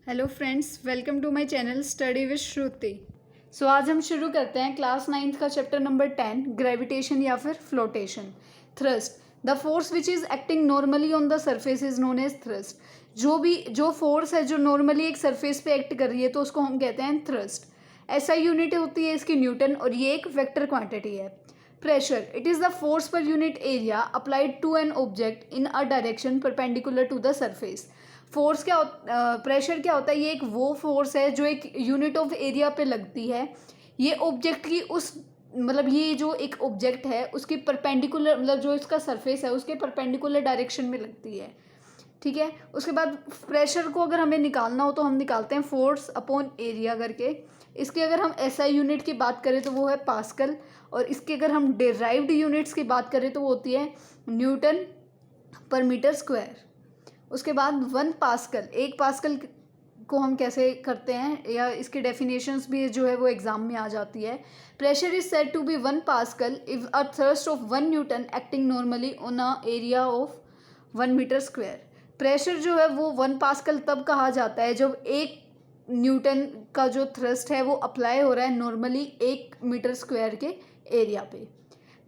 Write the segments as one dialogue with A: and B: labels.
A: Hello friends, welcome to my channel study with Shruti. So आज हम शुरू करते हैं क्लास 9th का चैप्टर नंबर 10, ग्रेविटेशन या फिर floatation. Thrust, the force which is acting normally on the surface is known as thrust. जो force है जो नॉर्मली एक सरफेस पे एक्ट कर रही है तो उसको हम कहते हैं थ्रस्ट। ऐसा यूनिट होती है इसकी न्यूटन, और ये एक वेक्टर क्वांटिटी है। Pressure, it is the force per unit area applied to an object in a direction perpendicular to the surface. Force क्या प्रेशर क्या होता है? ये एक वो फोर्स है जो एक यूनिट ऑफ एरिया पे लगती है। ये ऑब्जेक्ट की उस मतलब ये जो एक ऑब्जेक्ट है उसकी परपेंडिकुलर मतलब जो इसका सरफेस है उसके परपेंडिकुलर डायरेक्शन में लगती है। ठीक है। उसके बाद प्रेशर को अगर हमें निकालना हो तो हम निकालते हैं फोर्स अपॉन एरिया करके। इसकी अगर हम एसआई यूनिट की बात करें तो वो है पास्कल, और इसकी अगर हम डिराइव्ड यूनिट्स की बात करें तो वो होती है न्यूटन पर मीटर स्क्वायर। उसके बाद 1 पास्कल, 1 पास्कल को हम कैसे करते हैं या इसकी डेफिनेशंस भी जो है वो एग्जाम में आ जाती है। Pressure is said to be 1 pascal if a thrust of 1 newton acting normally on a area of 1 metre square. Pressure जो है वो 1 पास्कल तब कहा जाता है जब 1 न्यूटन का जो थ्रस्ट है वो अप्लाई हो रहा है नॉर्मली 1 मीटर स्क्वायर के एरिया पे।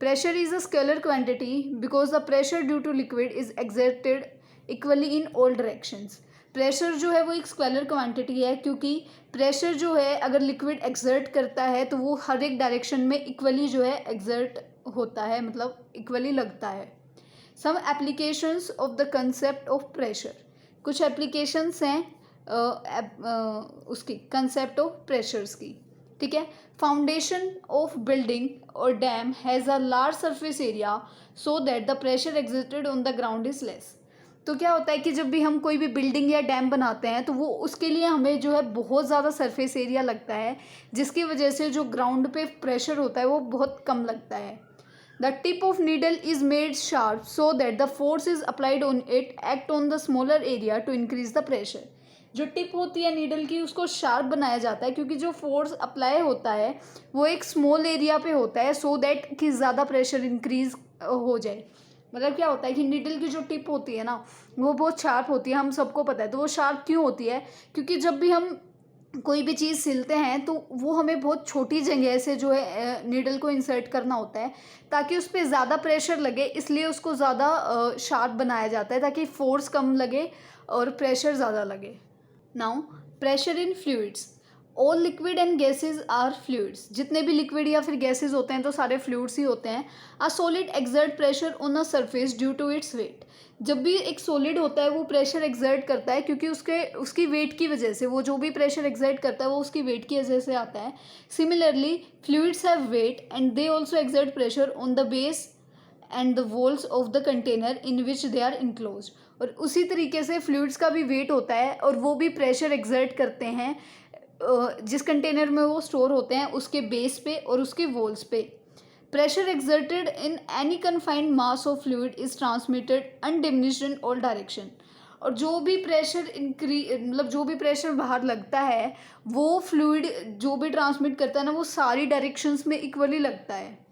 A: Pressure is a scalar quantity because the pressure due to liquid is exerted equally in all directions. Pressure जो है वो एक स्केलर क्वांटिटी है क्योंकि प्रेशर जो है अगर लिक्विड एक्सर्ट करता है तो वो हर एक डायरेक्शन में इक्वली जो है एक्सर्ट होता है, मतलब इक्वली लगता है। Some applications of the concept of pressure, कुछ एप्लीकेशंस हैं उसकी कंसेप्ट ऑफ प्रेशर्स की। ठीक है। फाउंडेशन ऑफ बिल्डिंग और dam has a large surface area so that the pressure exerted on the ground is less. तो क्या होता है कि जब भी हम कोई भी बिल्डिंग या डैम बनाते हैं तो वो उसके लिए हमें जो है बहुत ज़्यादा सरफेस एरिया लगता है, जिसकी वजह से जो ग्राउंड पे प्रेशर होता है वो बहुत कम लगता है। The tip of needle is made sharp so that the force is applied on it act on the smaller area to increase the pressure. जो टिप होती है नीडल की उसको शार्प बनाया जाता है क्योंकि जो फोर्स अप्लाई होता है वो एक स्मॉल एरिया पे होता है सो दैट कि ज़्यादा प्रेशर इंक्रीज हो जाए। मतलब क्या होता है कि नीडल की जो टिप होती है ना वो बहुत शार्प होती है, हम सबको पता है। तो वो शार्प क्यों होती है? क्योंकि जब भी हम कोई भी चीज़ सिलते हैं तो वो हमें बहुत छोटी जगह से जो है नीडल को इंसर्ट करना होता है ताकि उस पर ज़्यादा प्रेशर लगे, इसलिए उसको ज़्यादा शार्प बनाया जाता है ताकि फोर्स कम लगे और प्रेशर ज़्यादा लगे। Now, pressure in fluids, all liquid and gases are fluids. जितने भी लिक्विड या फिर गैसेज होते हैं तो सारे फ्लूइड्स ही होते हैं। A solid exert pressure on a surface due to its weight. जब भी एक सॉलिड होता है वो प्रेशर एक्सर्ट करता है क्योंकि उसकी वेट की वजह से, वो जो भी प्रेशर एक्सर्ट करता है वो उसकी वेट की वजह से आता है। Similarly fluids have weight and they also exert pressure on the base and the walls of the container in which they are enclose. और उसी तरीके से फ्लूइड्स का भी वेट होता है और वो भी प्रेशर एक्सर्ट करते हैं जिस कंटेनर में वो स्टोर होते हैं उसके बेस पे और उसके वॉल्स पे। Pressure exerted in any confined mass of fluid is transmitted undiminished in all direction. और जो भी प्रेशर मतलब जो भी प्रेशर बाहर लगता है वो फ्लूइड जो भी ट्रांसमिट करता है ना वो सारी डायरेक्शंस में इक्वली लगता है।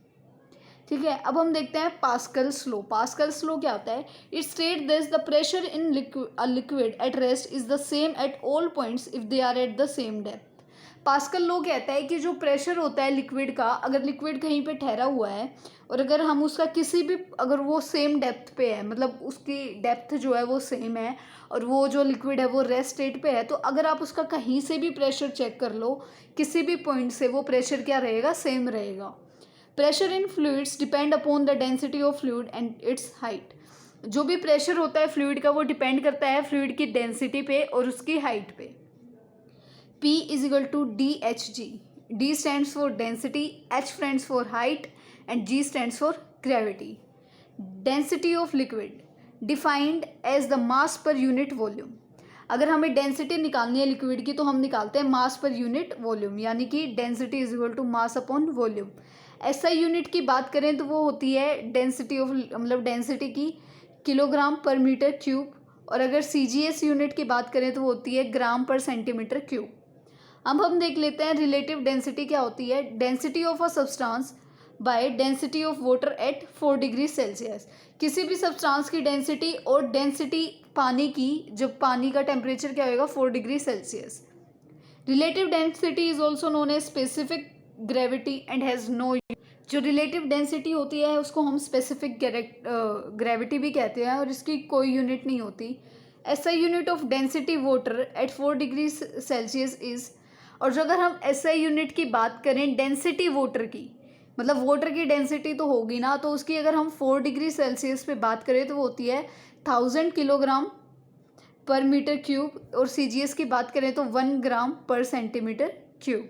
A: ठीक है। अब हम देखते हैं पास्कल स्लो। पास्कल स्लो क्या होता है? It state this the pressure in liquid at rest is the same at all points if they are at the same depth. Pascal law कहता है कि जो प्रेशर होता है लिक्विड का, अगर लिक्विड कहीं पे ठहरा हुआ है और अगर हम उसका किसी भी, अगर वो सेम डेप्थ पे है, मतलब उसकी डेप्थ जो है वो सेम है और वो जो लिक्विड है वो रेस्ट स्टेट पे है, तो अगर आप उसका कहीं से भी प्रेशर चेक कर लो किसी भी पॉइंट से, वो प्रेशर क्या रहेगा? सेम रहेगा। Pressure in fluids depend upon the density of fluid and it's height. जो भी प्रेशर होता है फ्लूइड का वो डिपेंड करता है फ्लूइड की डेंसिटी पे और उसकी हाइट पे। P is equal to DHG. D stands for density, H stands for height and G stands for gravity. Density of liquid defined as the mass per unit volume. अगर हमें density निकालनी है liquid की तो हम निकालते हैं मास पर यूनिट वॉल्यूम, यानी कि density is equal to mass upon volume. SI unit की बात करें तो वो होती है डेंसिटी ऑफ मतलब डेंसिटी की किलोग्राम पर मीटर क्यूब, और अगर सीजीएस यूनिट की बात करें तो वो होती है ग्राम पर सेंटीमीटर क्यूब। अब हम देख लेते हैं रिलेटिव डेंसिटी क्या होती है। Density of a substance by density of water at 4 degree Celsius. किसी भी सब्सटेंस की डेंसिटी और डेंसिटी पानी की, जब पानी का टेम्परेचर क्या होगा 4 degree Celsius. Relative density is also known as specific gravity and has no, जो रिलेटिव डेंसिटी होती है उसको हम स्पेसिफिक ग्रेविटी भी कहते हैं और इसकी कोई यूनिट नहीं होती। SI unit of density water at 4 degree Celsius is, और जो अगर हम SI यूनिट की बात करें डेंसिटी वाटर की, मतलब वाटर की डेंसिटी तो होगी ना, तो उसकी अगर हम 4 डिग्री सेल्सियस पे बात करें तो वो होती है 1000 किलोग्राम पर मीटर क्यूब, और CGS की बात करें तो 1 ग्राम पर सेंटीमीटर क्यूब।